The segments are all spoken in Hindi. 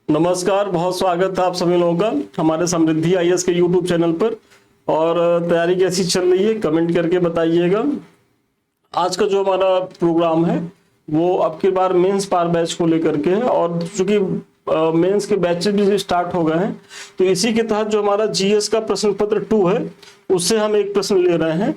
नमस्कार, बहुत स्वागत है आप सभी लोगों का हमारे समृद्धि आईएएस के यूट्यूब चैनल पर। और तैयारी कैसी चल रही है कमेंट करके बताइएगा। आज का जो हमारा प्रोग्राम है वो अब की बार मेंस पार बैच को लेकर के है, और चूंकि मेंस के बैचेस भी स्टार्ट हो गए हैं तो इसी के तहत जो हमारा जीएस का प्रश्न पत्र 2 है उससे हम एक प्रश्न ले रहे हैं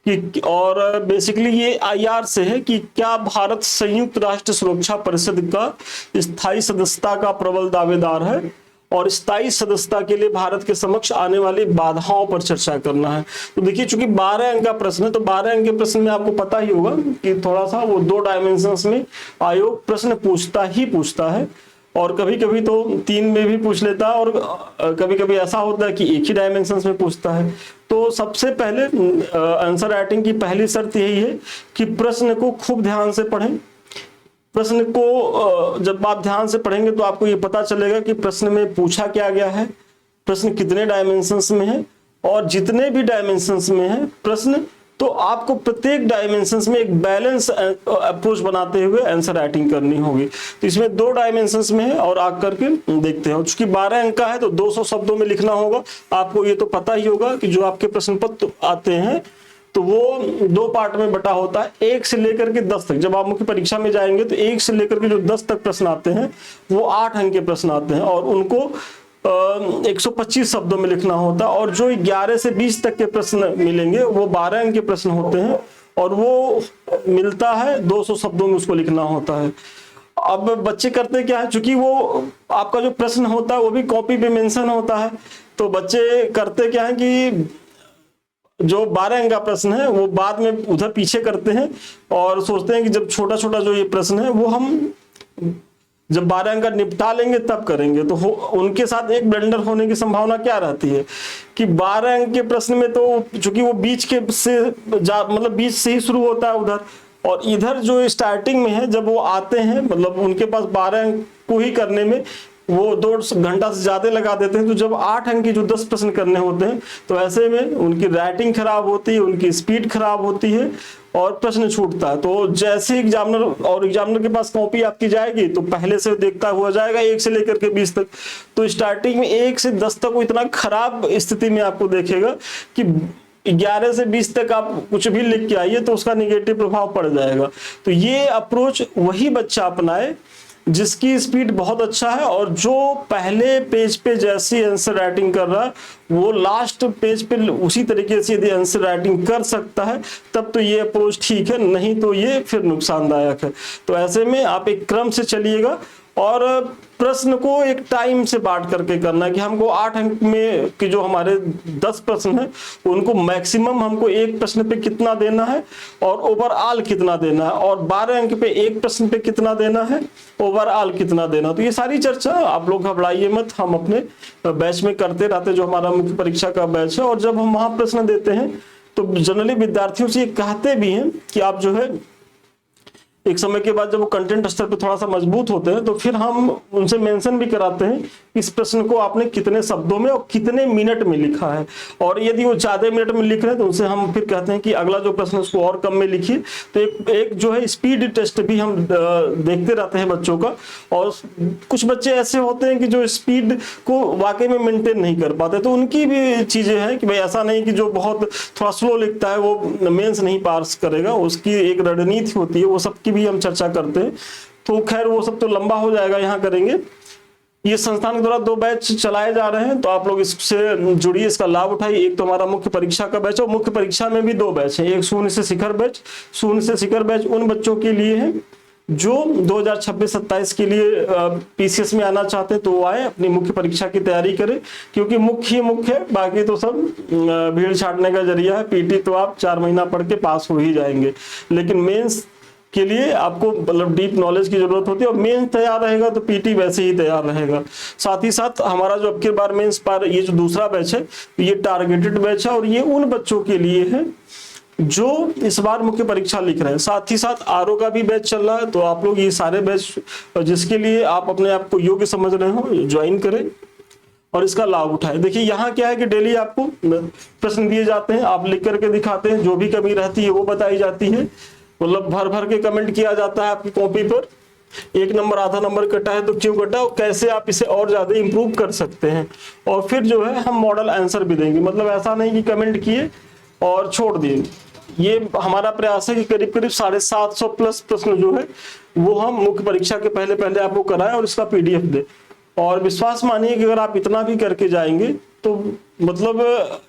कि, और बेसिकली ये आईआर से है कि क्या भारत संयुक्त राष्ट्र सुरक्षा परिषद का स्थायी सदस्यता का प्रबल दावेदार है, और स्थायी सदस्यता के लिए भारत के समक्ष आने वाली बाधाओं पर चर्चा करना है। तो देखिए, चूंकि 12 अंक का प्रश्न है तो 12 अंक के प्रश्न में आपको पता ही होगा कि थोड़ा सा वो 2 डायमेंशंस में आयोग प्रश्न पूछता है, और कभी कभी तो 3 में भी पूछ लेता है, और कभी कभी ऐसा होता है कि एक ही डायमेंशंस में पूछता है। तो सबसे पहले आंसर राइटिंग की पहली शर्त यही है कि प्रश्न को खूब ध्यान से पढ़ें। प्रश्न को जब आप ध्यान से पढ़ेंगे तो आपको ये पता चलेगा कि प्रश्न में पूछा क्या गया है, प्रश्न कितने डायमेंशंस में है, और जितने भी डायमेंशंस में है प्रश्न तो आपको प्रत्येक डायमेंशंस में एक बैलेंस अप्रोच बनाते हुए आंसर राइटिंग करनी होगी। तो इसमें 2 डायमेंशंस में है और आग करके देखते हैं। चूंकि 12 अंक का है तो 200 शब्दों में लिखना होगा। आपको ये तो पता ही होगा कि जो आपके प्रश्न पत्र आते हैं तो वो 2 पार्ट में बटा होता है, 1 से लेकर के 10 तक। जब आप मुख्य परीक्षा में जाएंगे तो 1 से लेकर के जो 10 तक प्रश्न आते हैं वो 8 अंक के प्रश्न आते हैं, और उनको 125 शब्दों में लिखना होता है। और जो 11 से 20 तक के प्रश्न मिलेंगे वो 12 अंक के प्रश्न होते हैं, और वो मिलता है 200 शब्दों में उसको लिखना होता है। अब बच्चे करते क्या है, चूंकि वो आपका जो प्रश्न होता है वो भी कॉपी पे मेंशन होता है, तो बच्चे करते क्या है कि जो 12 अंक का प्रश्न है वो बाद में उधर पीछे करते हैं, और सोचते हैं कि जब छोटा छोटा जो ये प्रश्न है वो हम जब 12 अंक का निपटा लेंगे तब करेंगे। तो उनके साथ एक ब्लंडर होने की संभावना क्या रहती है कि 12 अंक के प्रश्न में तो चूंकि वो बीच से ही शुरू होता है उधर, और इधर जो स्टार्टिंग में है जब वो आते हैं मतलब उनके पास 12 अंक को ही करने में वो 2 घंटा से ज्यादा लगा देते हैं। तो जब 8 अंक के जो 10 प्रश्न करने होते हैं तो ऐसे में उनकी राइटिंग खराब होती है, उनकी स्पीड खराब होती है और प्रश्न छूटता है। तो जैसे एग्जामिनर के पास कॉपी आपकी जाएगी तो पहले से देखता हुआ जाएगा 1 से लेकर के 20 तक। तो स्टार्टिंग में 1 से 10 तक वो इतना खराब स्थिति में आपको देखेगा कि 11 से 20 तक आप कुछ भी लिख के आइए तो उसका निगेटिव प्रभाव पड़ जाएगा। तो ये अप्रोच वही बच्चा अपनाए जिसकी स्पीड बहुत अच्छा है, और जो पहले पेज पे जैसी आंसर राइटिंग कर रहा है वो लास्ट पेज पे उसी तरीके से यदि आंसर राइटिंग कर सकता है तब तो ये अप्रोच ठीक है, नहीं तो ये फिर नुकसानदायक है। तो ऐसे में आप एक क्रम से चलिएगा और प्रश्न को एक टाइम से बांट करके करना है कि हमको 8 अंक में कि जो हमारे 10 प्रश्न हैं उनको मैक्सिमम हमको एक प्रश्न पे कितना देना है और ओवरऑल कितना देना है, और 12 अंक पे एक प्रश्न पे कितना देना है, ओवरऑल कितना देना। तो ये सारी चर्चा आप लोग घबराइए मत, हम अपने बैच में करते रहते जो हमारा मुख्य परीक्षा का बैच है। और जब हम वहां प्रश्न देते हैं तो जनरली विद्यार्थियों से ये कहते भी हैं कि आप जो है एक समय के बाद जब वो कंटेंट स्तर पे थोड़ा सा मजबूत होते हैं तो फिर हम उनसे मेंशन भी कराते हैं इस प्रश्न को आपने कितने शब्दों में और कितने मिनट में लिखा है। और यदि वो ज्यादा मिनट में लिख रहे हैं तो उनसे हम फिर कहते हैं कि अगला जो प्रश्न उसको और कम में लिखिए। तो एक जो है स्पीड टेस्ट भी हम देखते रहते हैं बच्चों का। और कुछ बच्चे ऐसे होते हैं कि जो स्पीड को वाकई में मेंटेन नहीं कर पाते, तो उनकी भी चीजें हैं कि भाई ऐसा नहीं कि जो बहुत थोड़ा स्लो लिखता है वो मेंस नहीं पास करेगा, उसकी एक रणनीति होती है, वो सबकी भी हम चर्चा करते हैं। तो खैर वो सब तो लंबा हो जाएगा, यहाँ करेंगे। ये संस्थान के द्वारा 2 बैच चलाए जा रहे हैं तो आप लोग इससे जुड़िए, इसका लाभ उठाइए। एक तो हमारा मुख्य परीक्षा का बैच है, और मुख्य परीक्षा में भी 2 बैच है। एक शून्य से शिखर बैच। शून्य से शिखर बैच उन बच्चों के लिए है जो 2026-27 के लिए पीसीएस में आना चाहते हैं, तो वो आए अपनी मुख्य परीक्षा की तैयारी करें, क्योंकि मुख्य है, बाकी तो सब भीड़ छाटने का जरिया है। पीटी तो आप 4 महीना पढ़ के पास हो ही जाएंगे, लेकिन मेंस के लिए आपको मतलब डीप नॉलेज की जरूरत होती है, और मेंस तैयार रहेगा तो पीटी वैसे ही तैयार रहेगा। साथ ही साथ हमारा जो अब की बार मेंस पर ये जो दूसरा बैच है ये टारगेटेड बैच है, और ये उन बच्चों के लिए है जो इस बार मुख्य परीक्षा लिख रहे हैं। साथ ही साथ आरओ का भी बैच चल रहा है, तो आप लोग ये सारे बैच जिसके लिए आप अपने आप को योग्य समझ रहे हो ज्वाइन करें और इसका लाभ उठाएं। देखिए यहाँ क्या है कि डेली आपको प्रश्न दिए जाते हैं, आप लिख करके दिखाते हैं, जो भी कमी रहती है वो बताई जाती है, मतलब भर भर के कमेंट किया जाता है आपकी कॉपी पर, 1 नंबर आधा नंबर कटा है तो क्यों कटा, और कैसे आप इसे और ज्यादा इंप्रूव कर सकते हैं। और फिर जो है हम मॉडल आंसर भी देंगे, मतलब ऐसा नहीं कि कमेंट किए और छोड़ दिए। ये हमारा प्रयास है कि करीब करीब 750 प्लस प्रश्न जो है वो हम मुख्य परीक्षा के पहले पहले आपको कराएं और इसका पीडीएफ दे। और विश्वास मानिए कि अगर आप इतना भी करके जाएंगे तो मतलब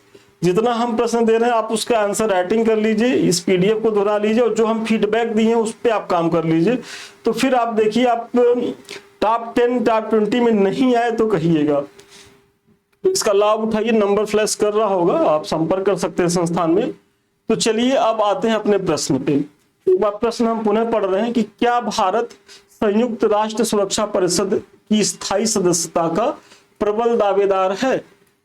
जितना हम प्रश्न दे रहे हैं आप उसका आंसर राइटिंग कर लीजिए, इस पीडीएफ को दोहरा लीजिए और जो हम फीडबैक दिए हैं उस पर आप काम कर लीजिए। तो फिर आप देखिए आप टॉप 10 टॉप 20 में नहीं आए तो कहिएगा। इसका लाभ उठाइए, नंबर फ्लैश कर रहा होगा, आप संपर्क कर सकते हैं संस्थान में। तो चलिए अब आते हैं अपने प्रश्न पे। एक बार प्रश्न हम पुनः पढ़ रहे हैं कि क्या भारत संयुक्त राष्ट्र सुरक्षा परिषद की स्थायी सदस्यता का प्रबल दावेदार है।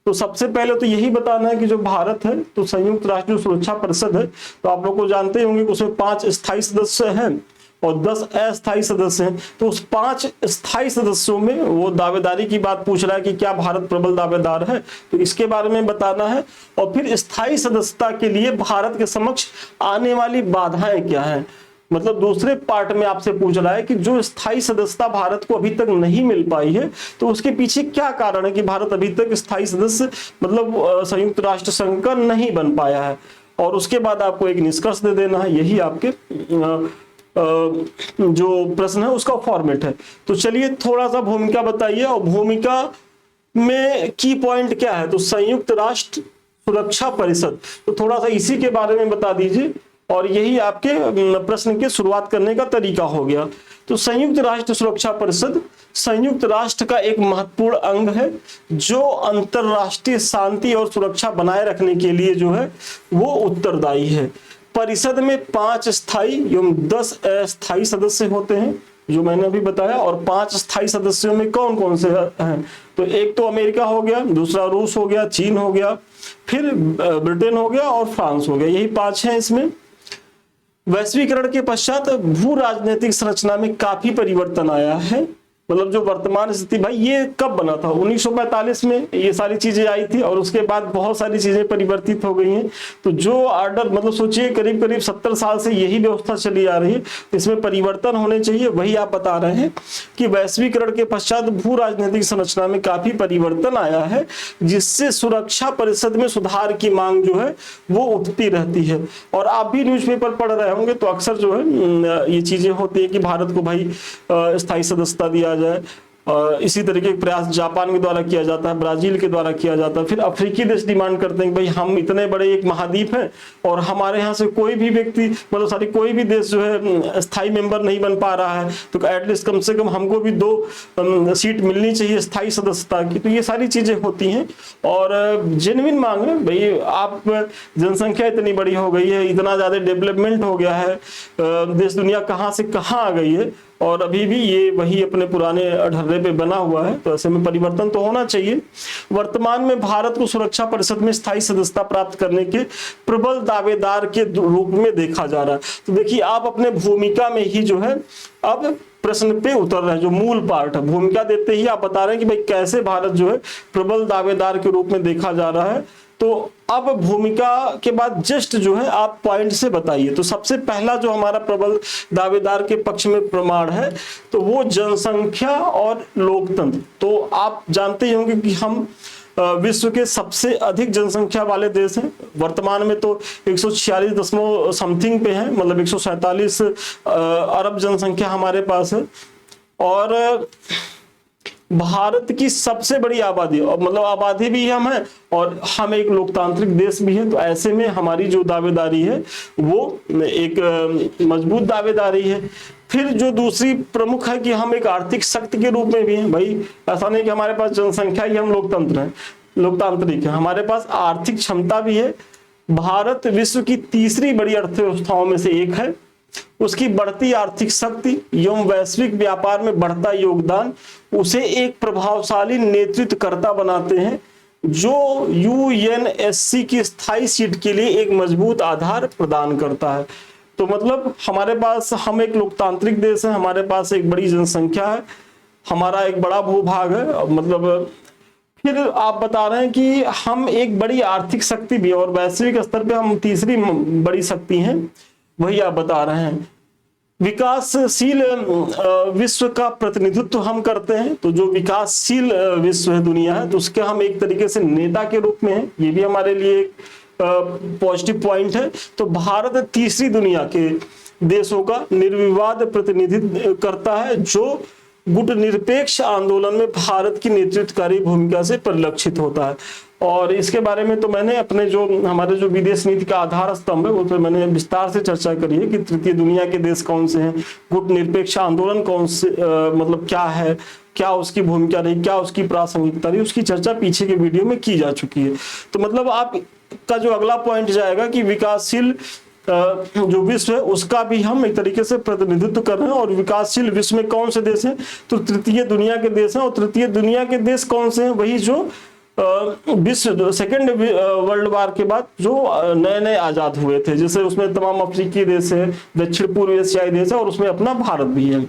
तो सबसे पहले तो यही बताना है कि जो भारत है तो संयुक्त राष्ट्र सुरक्षा परिषद है, तो आप लोग को जानते होंगे कि उसमें 5 स्थायी सदस्य हैं और 10 अस्थायी सदस्य हैं। तो उस 5 स्थायी सदस्यों में वो दावेदारी की बात पूछ रहा है कि क्या भारत प्रबल दावेदार है, तो इसके बारे में बताना है। और फिर स्थायी सदस्यता के लिए भारत के समक्ष आने वाली बाधाएं क्या हैं, मतलब दूसरे पार्ट में आपसे पूछ रहा है कि जो स्थायी सदस्यता भारत को अभी तक नहीं मिल पाई है तो उसके पीछे क्या कारण है कि भारत अभी तक स्थायी सदस्य मतलब संयुक्त राष्ट्र संघ का नहीं बन पाया है। और उसके बाद आपको एक निष्कर्ष दे देना है, यही आपके जो प्रश्न है उसका फॉर्मेट है। तो चलिए थोड़ा सा भूमिका बताइए, और भूमिका में की पॉइंट क्या है, तो संयुक्त राष्ट्र सुरक्षा परिषद, तो थोड़ा सा इसी के बारे में बता दीजिए और यही आपके प्रश्न की शुरुआत करने का तरीका हो गया। तो संयुक्त राष्ट्र सुरक्षा परिषद संयुक्त राष्ट्र का एक महत्वपूर्ण अंग है जो अंतरराष्ट्रीय शांति और सुरक्षा बनाए रखने के लिए जो है वो उत्तरदायी है। परिषद में 5 स्थायी एवं 10 अस्थायी सदस्य होते हैं जो मैंने अभी बताया, और 5 स्थायी सदस्यों में कौन कौन से हैं, तो एक तो अमेरिका हो गया, दूसरा रूस हो गया, चीन हो गया, फिर ब्रिटेन हो गया और फ्रांस हो गया, यही 5 हैं इसमें। वैश्वीकरण के पश्चात भू राजनीतिक संरचना में काफी परिवर्तन आया है, मतलब जो वर्तमान स्थिति, भाई ये कब बना था 1945 में ये सारी चीजें आई थी और उसके बाद बहुत सारी चीजें परिवर्तित हो गई हैं। तो जो ऑर्डर मतलब सोचिए करीब करीब 70 साल से यही व्यवस्था चली आ रही है, इसमें परिवर्तन होने चाहिए, वही आप बता रहे हैं कि वैश्वीकरण के पश्चात भू राजनीतिक संरचना में काफी परिवर्तन आया है जिससे सुरक्षा परिषद में सुधार की मांग जो है वो उठती रहती है। और आप भी न्यूज़पेपर पढ़ रहे होंगे तो अक्सर जो है ये चीजें होती है कि भारत को भाई स्थायी सदस्यता दिया जाए। इसी तरीके के प्रयास जापान के द्वारा किया जाता है, ब्राजील के द्वारा किया जाता है, फिर अफ्रीकी देश डिमांड करते हैं कि भाई हम इतने बड़े एक महाद्वीप हैं और हमारे यहाँ से कोई भी व्यक्ति मतलब सारी कोई भी देश जो है स्थायी मेंबर नहीं बन पा रहा है, तो एटलीस्ट कम से कम हमको भी 2 सीट मिलनी चाहिए स्थायी सदस्यता की। तो ये सारी चीजें होती हैं और जेन्युइन मांग है, भाई आप जनसंख्या इतनी बड़ी हो गई है, इतना ज्यादा डेवलपमेंट हो गया है, देश दुनिया कहाँ से कहाँ आ गई है और अभी भी ये वही अपने पुराने ढर्रे पे बना हुआ है, तो ऐसे में परिवर्तन तो होना चाहिए। वर्तमान में भारत को सुरक्षा परिषद में स्थायी सदस्यता प्राप्त करने के प्रबल दावेदार के रूप में देखा जा रहा है। तो देखिए आप अपने भूमिका में ही जो है अब प्रश्न पे उतर रहे हैं, जो मूल पार्ट है भूमिका देते ही आप बता रहे हैं कि भाई कैसे भारत जो है प्रबल दावेदार के रूप में देखा जा रहा है। तो अब भूमिका के बाद जस्ट जो है आप पॉइंट से बताइए। तो सबसे पहला जो हमारा प्रबल दावेदार के पक्ष में प्रमाण है तो वो जनसंख्या और लोकतंत्र। तो आप जानते ही होंगे कि हम विश्व के सबसे अधिक जनसंख्या वाले देश हैं, वर्तमान में तो 146 समथिंग पे है, मतलब 147 अरब जनसंख्या हमारे पास है और भारत की सबसे बड़ी आबादी और मतलब आबादी भी हम हैं और हम एक लोकतांत्रिक देश भी हैं। तो ऐसे में हमारी जो दावेदारी है वो एक मजबूत दावेदारी है। फिर जो दूसरी प्रमुख है कि हम एक आर्थिक शक्ति के रूप में भी हैं। भाई ऐसा नहीं कि हमारे पास जनसंख्या ही हम लोकतंत्र हैं, लोकतांत्रिक है, हमारे पास आर्थिक क्षमता भी है। भारत विश्व की तीसरी बड़ी अर्थव्यवस्थाओं में से एक है। उसकी बढ़ती आर्थिक शक्ति एवं वैश्विक व्यापार में बढ़ता योगदान उसे एक प्रभावशाली नेतृत्वकर्ता बनाते हैं जो यूएनएससी की स्थायी सीट के लिए एक मजबूत आधार प्रदान करता है। तो मतलब हमारे पास हम एक लोकतांत्रिक देश है, हमारे पास एक बड़ी जनसंख्या है, हमारा एक बड़ा भूभाग है, मतलब फिर आप बता रहे हैं कि हम एक बड़ी आर्थिक शक्ति भी और वैश्विक स्तर पे हम तीसरी बड़ी शक्ति हैं, वही आप बता रहे हैं। विकासशील विश्व का प्रतिनिधित्व हम करते हैं। तो जो विकासशील विश्व है, दुनिया है, तो उसके हम एक तरीके से नेता के रूप में हैं। ये भी हमारे लिए एक पॉजिटिव पॉइंट है। तो भारत तीसरी दुनिया के देशों का निर्विवाद प्रतिनिधित्व करता है, जो गुटनिरपेक्ष आंदोलन में भारत की नेतृत्वकारी भूमिका से परिलक्षित होता है। और इसके बारे में तो मैंने अपने जो हमारे जो विदेश नीति का आधार स्तंभ है, उस पर मैंने विस्तार से चर्चा करी है कि तृतीय दुनिया के देश कौन से हैं, गुटनिरपेक्ष आंदोलन कौन से मतलब क्या है, क्या उसकी भूमिका रही, क्या उसकी प्रासंगिकता रही, उसकी चर्चा पीछे के वीडियो में की जा चुकी है। तो मतलब आपका जो अगला पॉइंट जाएगा कि विकासशील जो विश्व है उसका भी हम एक तरीके से प्रतिनिधित्व कर रहे हैं। और विकासशील विश्व में कौन से देश हैं, तो तृतीय दुनिया के देश हैं। और तृतीय दुनिया के देश कौन से हैं, वही जो विश्व सेकेंड वर्ल्ड वार के बाद जो नए नए आजाद हुए थे, जैसे उसमें तमाम अफ्रीकी देश है, दक्षिण पूर्व एशियाई देश है, और उसमें अपना भारत भी है।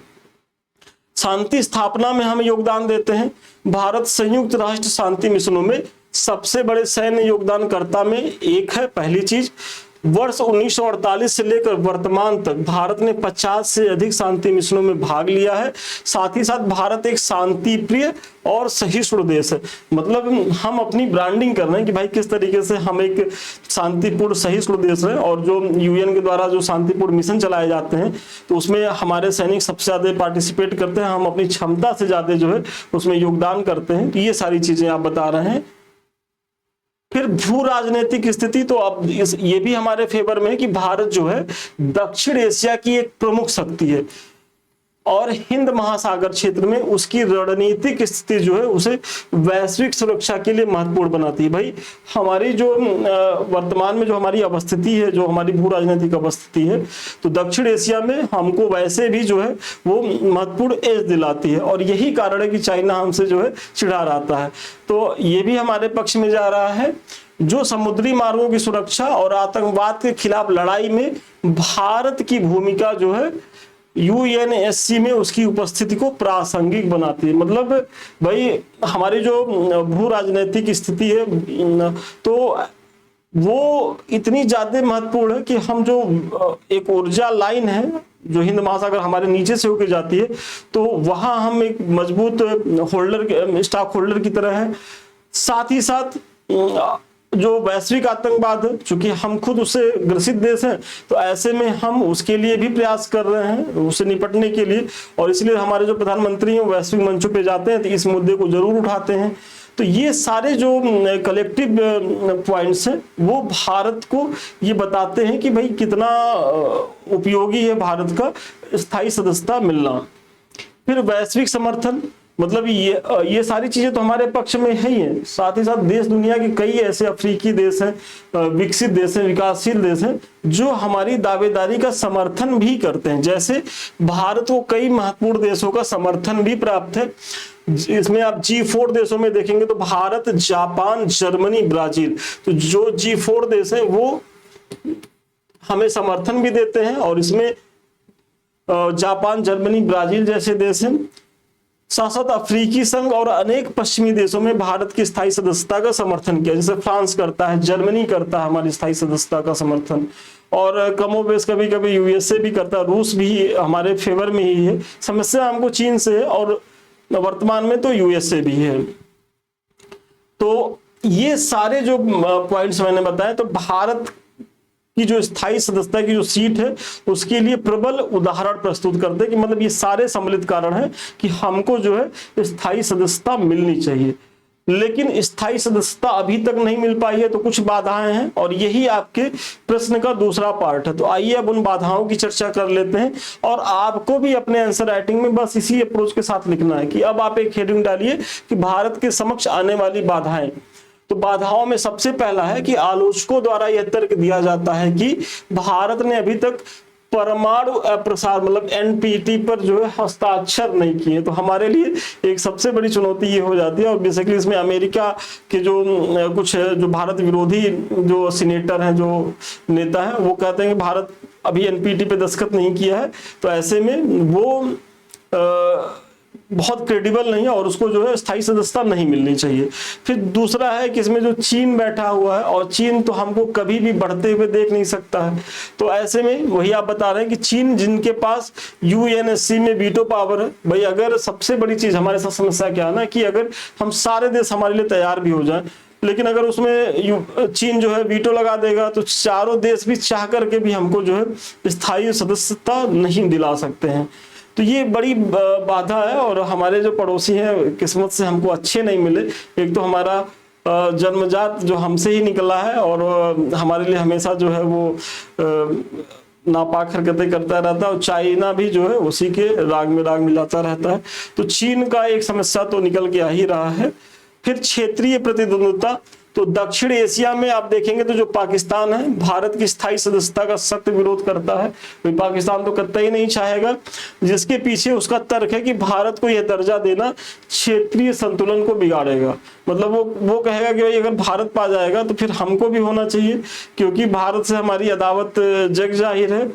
शांति स्थापना में हम योगदान देते हैं। भारत संयुक्त राष्ट्र शांति मिशनों में सबसे बड़े सैन्य योगदानकर्ता में एक है। पहली चीज, वर्ष 1948 से लेकर वर्तमान तक भारत ने 50 से अधिक शांति मिशनों में भाग लिया है। साथ ही साथ भारत एक शांति प्रिय और सहिष्णु देश है। मतलब हम अपनी ब्रांडिंग कर रहे हैं कि भाई किस तरीके से हम एक शांतिपूर्ण सहिष्णु देश है। और जो यूएन के द्वारा जो शांतिपूर्ण मिशन चलाए जाते हैं, तो उसमें हमारे सैनिक सबसे ज्यादा पार्टिसिपेट करते हैं, हम अपनी क्षमता से ज्यादा जो है उसमें योगदान करते हैं। तो ये सारी चीजें आप बता रहे हैं। फिर भू राजनीतिक स्थिति, तो अब ये भी हमारे फेवर में है कि भारत जो है दक्षिण एशिया की एक प्रमुख शक्ति है और हिंद महासागर क्षेत्र में उसकी रणनीतिक स्थिति जो है उसे वैश्विक सुरक्षा के लिए महत्वपूर्ण बनाती है। भाई हमारी जो वर्तमान में जो हमारी अवस्थिति है, जो हमारी भू राजनीतिक अवस्थिति है, तो दक्षिण एशिया में हमको वैसे भी जो है वो महत्वपूर्ण एज दिलाती है। और यही कारण है कि चाइना हमसे जो है चिढ़ा रहता है। तो ये भी हमारे पक्ष में जा रहा है। जो समुद्री मार्गों की सुरक्षा और आतंकवाद के खिलाफ लड़ाई में भारत की भूमिका जो है यूएनएससी में उसकी उपस्थिति को प्रासंगिक बनाती है। मतलब भाई हमारी जो भू राजनीतिक स्थिति है तो वो इतनी ज्यादा महत्वपूर्ण है कि हम जो एक ऊर्जा लाइन है जो हिंद महासागर हमारे नीचे से होकर जाती है, तो वहां हम एक मजबूत होल्डर, स्टॉक होल्डर की तरह है। साथ ही साथ जो वैश्विक आतंकवाद है, चूंकि हम खुद उससे ग्रसित देश हैं, तो ऐसे में हम उसके लिए भी प्रयास कर रहे हैं, उससे निपटने के लिए। और इसलिए हमारे जो प्रधानमंत्री हैं वैश्विक मंचों पे जाते हैं तो इस मुद्दे को जरूर उठाते हैं। तो ये सारे जो कलेक्टिव पॉइंट्स हैं वो भारत को ये बताते हैं कि भाई कितना उपयोगी है भारत का स्थायी सदस्यता मिलना। फिर वैश्विक समर्थन, मतलब ये सारी चीजें तो हमारे पक्ष में है ही है। साथ ही साथ देश दुनिया के कई ऐसे अफ्रीकी देश हैं, विकसित देश हैं, विकासशील देश हैं जो हमारी दावेदारी का समर्थन भी करते हैं। जैसे भारत को कई महत्वपूर्ण देशों का समर्थन भी प्राप्त है। इसमें आप G4 देशों में देखेंगे तो भारत, जापान, जर्मनी, ब्राजील, तो जो G4 देश हैं वो हमें समर्थन भी देते हैं। और इसमें जापान, जर्मनी, ब्राजील जैसे देश हैं। साथ साथ अफ्रीकी संघ और अनेक पश्चिमी देशों में भारत की स्थायी सदस्यता का समर्थन किया, जैसे फ्रांस करता है, जर्मनी करता है हमारी स्थायी सदस्यता का समर्थन। और कमोबेश कभी कभी यूएसए भी करता है, रूस भी हमारे फेवर में ही है। समस्या हमको चीन से है और वर्तमान में तो यूएसए भी है। तो ये सारे जो पॉइंट्स मैंने बताए, तो भारत की जो स्थायी सदस्यता की जो सीट है उसके लिए प्रबल उदाहरण प्रस्तुत करते हैं कि मतलब ये सारे सम्मिलित कारण हैं कि हमको जो है स्थायी सदस्यता मिलनी चाहिए। लेकिन स्थायी सदस्यता अभी तक नहीं मिल पाई है, तो कुछ बाधाएं हैं और यही आपके प्रश्न का दूसरा पार्ट है। तो आइए अब उन बाधाओं की चर्चा कर लेते हैं। और आपको भी अपने आंसर राइटिंग में बस इसी अप्रोच के साथ लिखना है कि अब आप एक हेडिंग डालिए कि भारत के समक्ष आने वाली बाधाएं। तो बाधाओं में सबसे पहला है कि आलोचकों द्वारा यह तर्क दिया जाता है कि भारत ने अभी तक परमाणु अप्रसार मतलब एनपीटी पर जो है हस्ताक्षर नहीं किए। तो हमारे लिए एक सबसे बड़ी चुनौती ये हो जाती है। और बेसिकली इसमें अमेरिका के जो कुछ जो भारत विरोधी जो सीनेटर हैं, जो नेता हैं, वो कहते हैं कि भारत अभी एनपीटी पे दस्तखत नहीं किया है। तो ऐसे में वो बहुत क्रेडिबल नहीं है और उसको जो है स्थायी सदस्यता नहीं मिलनी चाहिए। फिर दूसरा है कि इसमें जो चीन बैठा हुआ है, और चीन तो हमको कभी भी बढ़ते हुए देख नहीं सकता है। तो ऐसे में वही आप बता रहे हैं कि चीन जिनके पास यूएनएससी में वीटो पावर है, भाई अगर सबसे बड़ी चीज हमारे साथ समस्या क्या है ना, कि अगर हम सारे देश हमारे लिए तैयार भी हो जाए, लेकिन अगर उसमें चीन जो है वीटो लगा देगा तो चारों देश भी चाह करके भी हमको जो है स्थायी सदस्यता नहीं दिला सकते हैं। तो ये बड़ी बाधा है, और हमारे जो पड़ोसी हैं किस्मत से हमको अच्छे नहीं मिले। एक तो हमारा जन्मजात जो हमसे ही निकला है, और हमारे लिए हमेशा जो है वो नापाक हरकतें करता रहता है, और चाइना भी जो है उसी के राग में राग मिलाता रहता है। तो चीन का एक समस्या तो निकल के आ ही रहा है। फिर क्षेत्रीय प्रतिद्वंद्विता, तो दक्षिण एशिया में आप देखेंगे तो जो पाकिस्तान है, भारत की स्थायी सदस्यता का सख्त विरोध करता है। तो पाकिस्तान तो कतई नहीं चाहेगा, जिसके पीछे उसका तर्क है कि भारत को यह दर्जा देना क्षेत्रीय संतुलन को बिगाड़ेगा। मतलब वो कहेगा कि भाई अगर भारत पा जाएगा तो फिर हमको भी होना चाहिए, क्योंकि भारत से हमारी अदावत जग जाहिर है।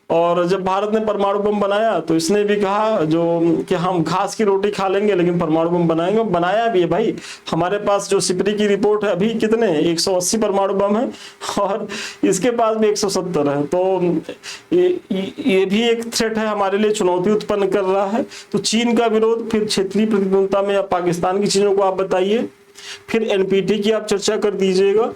और जब भारत ने परमाणु बम बनाया तो इसने भी कहा जो कि हम घास की रोटी खा लेंगे लेकिन परमाणु बम बनाएंगे। बनाया भी है भाई, हमारे पास जो सिपरी की रिपोर्ट है, अभी कितने 180 परमाणु बम है, और इसके पास भी 170 है। तो ये भी एक थ्रेट है, हमारे लिए चुनौती उत्पन्न कर रहा है। तो चीन का विरोध, फिर क्षेत्रीय प्रतिद्वंद्विता में पाकिस्तान की चीजों को आप बताइए, फिर एनपीटी की आप चर्चा कर दीजिएगा,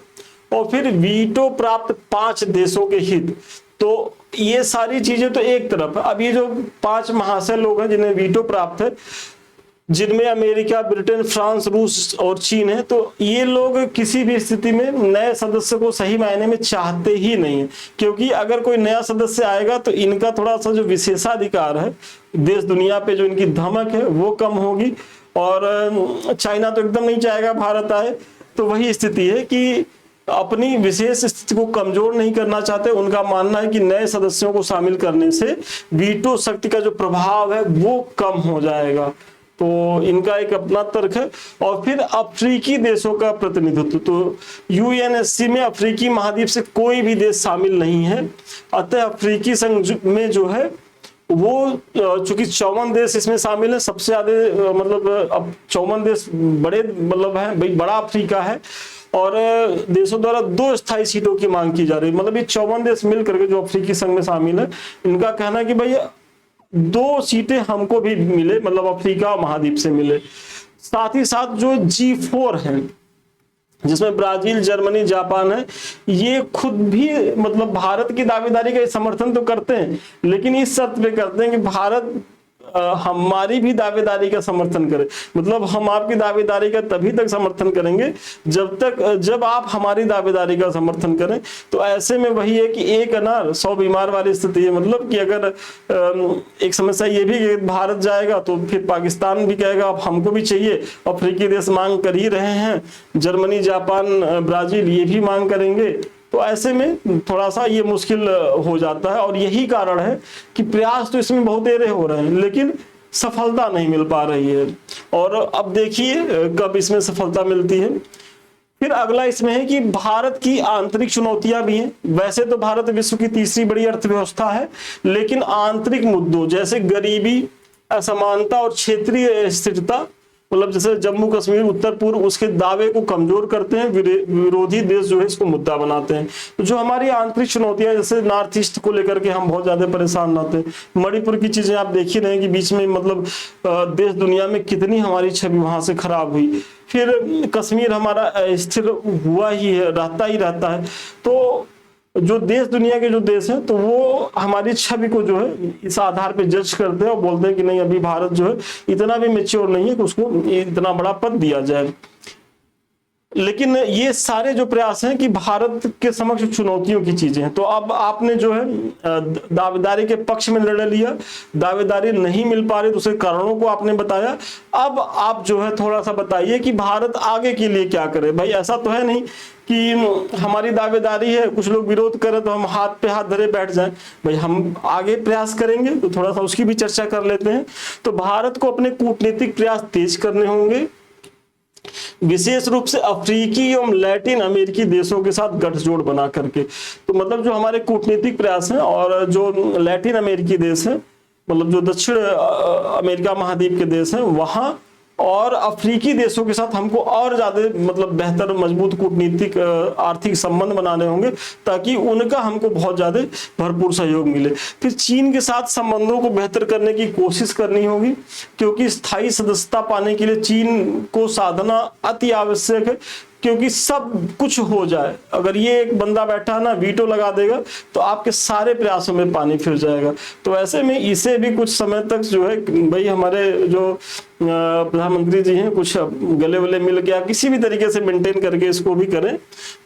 और फिर वीटो प्राप्त 5 देशों के हित। तो ये सारी चीजें तो एक तरफ है। अब ये जो 5 महाशय लोग हैं जिन्हें वीटो प्राप्त है, जिनमें अमेरिका, ब्रिटेन, फ्रांस, रूस और चीन है, तो ये लोग किसी भी स्थिति में नए सदस्य को सही मायने में चाहते ही नहीं है, क्योंकि अगर कोई नया सदस्य आएगा तो इनका थोड़ा सा जो विशेषाधिकार है देश दुनिया पे, जो इनकी धमक है वो कम होगी। और चाइना तो एकदम नहीं चाहेगा भारत आए। तो वही स्थिति है कि अपनी विशेष स्थिति को कमजोर नहीं करना चाहते। उनका मानना है कि नए सदस्यों को शामिल करने से वीटो शक्ति का जो प्रभाव है वो कम हो जाएगा। तो इनका एक अपना तर्क है। और फिर अफ्रीकी देशों का प्रतिनिधित्व, तो यूएनएससी में अफ्रीकी महाद्वीप से कोई भी देश शामिल नहीं है। अतः अफ्रीकी संघ में जो है वो चूंकि 54 देश इसमें शामिल है, सबसे ज्यादा मतलब अब 54 देश बड़े मतलब है, भाई बड़ा अफ्रीका है, और देशों द्वारा 2 स्थायी सीटों की मांग की जा रही है। मतलब ये 54 देश मिल करके जो अफ्रीकी संघ में शामिल है, इनका कहना है कि भाई 2 सीटें हमको भी मिले, मतलब अफ्रीका महाद्वीप से मिले। साथ ही साथ जो G4 है, जिसमें ब्राजील, जर्मनी, जापान है, ये खुद भी मतलब भारत की दावेदारी का समर्थन तो करते हैं, लेकिन इस शर्त पे करते हैं कि भारत हमारी भी दावेदारी का समर्थन करे। मतलब हम आपकी दावेदारी का तभी तक समर्थन करेंगे जब आप हमारी दावेदारी का समर्थन करें। तो ऐसे में वही है कि एक अनार 100 बीमार वाली स्थिति है। मतलब कि अगर एक समस्या ये भी कि भारत जाएगा तो फिर पाकिस्तान भी कहेगा अब हमको भी चाहिए, अफ्रीकी देश मांग कर ही रहे हैं, जर्मनी, जापान, ब्राजील ये भी मांग करेंगे। तो ऐसे में थोड़ा सा ये मुश्किल हो जाता है, और यही कारण है कि प्रयास तो इसमें बहुत देर हो रहे हैं लेकिन सफलता नहीं मिल पा रही है। और अब देखिए कब इसमें सफलता मिलती है। फिर अगला इसमें है कि भारत की आंतरिक चुनौतियां भी हैं। वैसे तो भारत विश्व की तीसरी बड़ी अर्थव्यवस्था है, लेकिन आंतरिक मुद्दों जैसे गरीबी, असमानता और क्षेत्रीय स्थिरता, मतलब जैसे जम्मू कश्मीर, उत्तर पूर्व, उसके दावे को कमजोर करते हैं। विरोधी देश जो है इसको मुद्दा बनाते हैं। तो जो हमारी आंतरिक चुनौतियां, जैसे नॉर्थ ईस्ट को लेकर के हम बहुत ज्यादा परेशान रहते हैं। मणिपुर की चीजें आप देख ही रहे हैं कि बीच में मतलब देश दुनिया में कितनी हमारी छवि वहां से खराब हुई। फिर कश्मीर हमारा स्थिर हुआ ही है, रहता ही रहता है। तो जो देश दुनिया के जो देश हैं तो वो हमारी छवि को जो है इस आधार पे जज करते हैं और बोलते हैं कि नहीं अभी भारत जो है इतना भी मैच्योर नहीं है कि उसको इतना बड़ा पद दिया जाए। लेकिन ये सारे जो प्रयास हैं कि भारत के समक्ष चुनौतियों की चीजें हैं। तो अब आपने जो है दावेदारी के पक्ष में लड़ लिया, दावेदारी नहीं मिल पा रही तो उसके कारणों को आपने बताया। अब आप जो है थोड़ा सा बताइए कि भारत आगे के लिए क्या करे। भाई ऐसा तो है नहीं कि हमारी दावेदारी है, कुछ लोग विरोध करें तो हम हाथ पे हाथ धरे बैठ जाएं। भाई हम आगे प्रयास करेंगे, तो थोड़ा सा उसकी भी चर्चा कर लेते हैं। तो भारत को अपने कूटनीतिक प्रयास तेज करने होंगे, विशेष रूप से अफ्रीकी एवं लैटिन अमेरिकी देशों के साथ गठजोड़ बना करके। तो मतलब जो हमारे कूटनीतिक प्रयास हैं और जो लैटिन अमेरिकी देश हैं मतलब जो दक्षिण अमेरिका महाद्वीप के देश हैं वहां और अफ्रीकी देशों के साथ हमको और ज्यादा मतलब बेहतर मजबूत कूटनीतिक आर्थिक संबंध बनाने होंगे ताकि उनका हमको बहुत ज्यादा भरपूर सहयोग मिले। फिर चीन के साथ संबंधों को बेहतर करने की कोशिश करनी होगी, क्योंकि स्थायी सदस्यता पाने के लिए चीन को साधना अति आवश्यक है, क्योंकि सब कुछ हो जाए, अगर ये एक बंदा बैठा ना वीटो लगा देगा तो आपके सारे प्रयासों में पानी फिर जाएगा। तो ऐसे में इसे भी कुछ समय तक जो है भाई हमारे जो प्रधानमंत्री जी हैं कुछ गले वले मिल गया किसी भी तरीके से मेंटेन करके इसको भी करें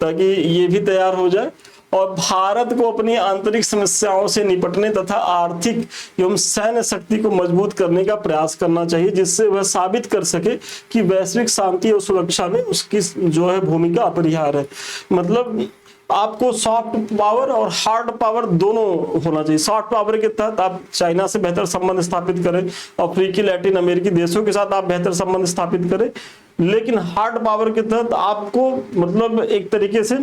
ताकि ये भी तैयार हो जाए और भारत को अपनी आंतरिक समस्याओं से निपटने तथा आर्थिक एवं सैन्य शक्ति को मजबूत करने का प्रयास करना चाहिए, जिससे वह साबित कर सके कि वैश्विक शांति और सुरक्षा में उसकी जो है भूमिका अपरिहार्य है। मतलब आपको सॉफ्ट पावर और हार्ड पावर दोनों होना चाहिए। सॉफ्ट पावर के तहत आप चाइना से बेहतर संबंध स्थापित करें, अफ्रीकी लैटिन अमेरिकी देशों के साथ आप बेहतर संबंध स्थापित करें, लेकिन हार्ड पावर के तहत आपको मतलब एक तरीके से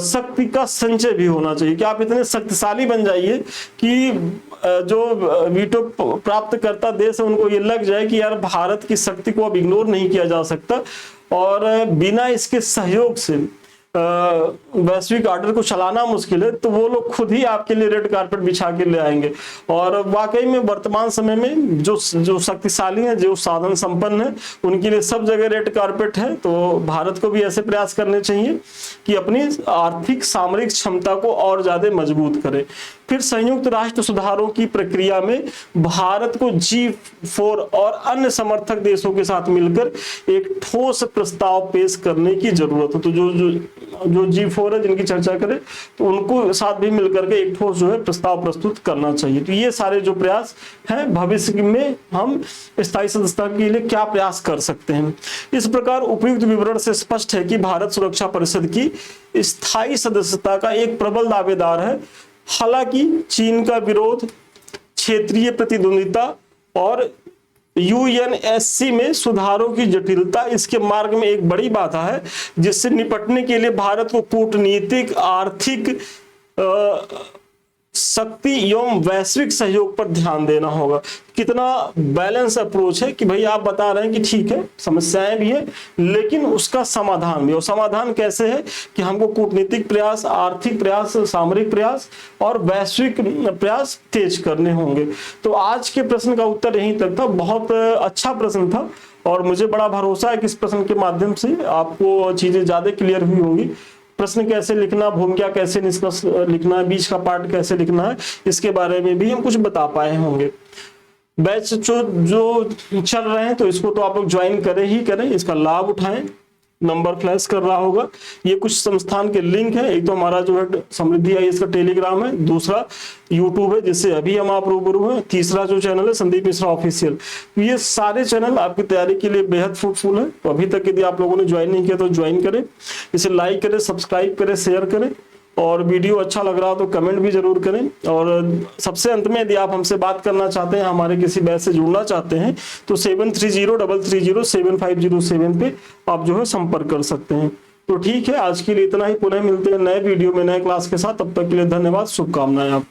शक्ति का संचय भी होना चाहिए कि आप इतने शक्तिशाली बन जाइए कि जो वीटो प्राप्त करता देश है उनको ये लग जाए कि यार भारत की शक्ति को अब इग्नोर नहीं किया जा सकता और बिना इसके सहयोग से वैश्विक ऑर्डर को चलाना मुश्किल है, तो वो लोग खुद ही आपके लिए रेड कारपेट बिछा के ले आएंगे। और वाकई में वर्तमान समय में जो शक्तिशाली हैं, जो साधन संपन्न है, उनके लिए सब जगह रेड कारपेट है। तो भारत को भी ऐसे प्रयास करने चाहिए कि अपनी आर्थिक सामरिक क्षमता को और ज्यादा मजबूत करे। फिर संयुक्त राष्ट्र सुधारों की प्रक्रिया में भारत को G4 और अन्य समर्थक देशों के साथ मिलकर एक ठोस प्रस्ताव पेश करने की जरूरत है। तो जो G4 है जिनकी चर्चा करें तो उनको साथ भी मिलकर के एक ठोस जो है प्रस्ताव प्रस्तुत करना चाहिए। तो ये सारे जो प्रयास हैं भविष्य में हम स्थायी सदस्यता के लिए क्या प्रयास कर सकते हैं। इस प्रकार उपयुक्त विवरण से स्पष्ट है कि भारत सुरक्षा परिषद की स्थायी सदस्यता का एक प्रबल दावेदार है। हालांकि चीन का विरोध, क्षेत्रीय प्रतिद्वंदिता और यूएनएससी में सुधारों की जटिलता इसके मार्ग में एक बड़ी बाधा है, जिससे निपटने के लिए भारत को कूटनीतिक, आर्थिक शक्ति एवं वैश्विक सहयोग पर ध्यान देना होगा। कितना बैलेंस अप्रोच है कि भाई आप बता रहे हैं कि ठीक है समस्याएं भी है लेकिन उसका समाधान भी, और समाधान कैसे है कि हमको कूटनीतिक प्रयास, आर्थिक प्रयास, सामरिक प्रयास और वैश्विक प्रयास तेज करने होंगे। तो आज के प्रश्न का उत्तर यहीं तक था। बहुत अच्छा प्रश्न था और मुझे बड़ा भरोसा है कि इस प्रश्न के माध्यम से आपको चीजें ज्यादा क्लियर हुई होंगी। प्रश्न कैसे लिखना, भूमिका कैसे निष्कर्ष लिखना है, बीच का पार्ट कैसे लिखना है, इसके बारे में भी हम कुछ बता पाए होंगे। बैच जो चल रहे हैं तो इसको तो आप लोग ज्वाइन करें ही करें, इसका लाभ उठाएं। नंबर फ्लैश कर रहा होगा। ये कुछ संस्थान के लिंक है। एक तो हमारा जो है समृद्धि आईएएस का टेलीग्राम है, दूसरा यूट्यूब है जिससे अभी हम आप रूबरू हैं, तीसरा जो चैनल है संदीप मिश्रा ऑफिशियल। ये सारे चैनल आपकी तैयारी के लिए बेहद फ्रूटफुल है। तो अभी तक यदि आप लोगों ने ज्वाइन नहीं किया तो ज्वाइन करें, इसे लाइक करें, सब्सक्राइब करें, शेयर करें और वीडियो अच्छा लग रहा हो तो कमेंट भी जरूर करें। और सबसे अंत में यदि आप हमसे बात करना चाहते हैं, हमारे किसी बैच से जुड़ना चाहते हैं तो 7303075007 पे आप जो है संपर्क कर सकते हैं। तो ठीक है, आज के लिए इतना ही। पुनः मिलते हैं नए वीडियो में नए क्लास के साथ। तब तक के लिए धन्यवाद, शुभकामनाएं आप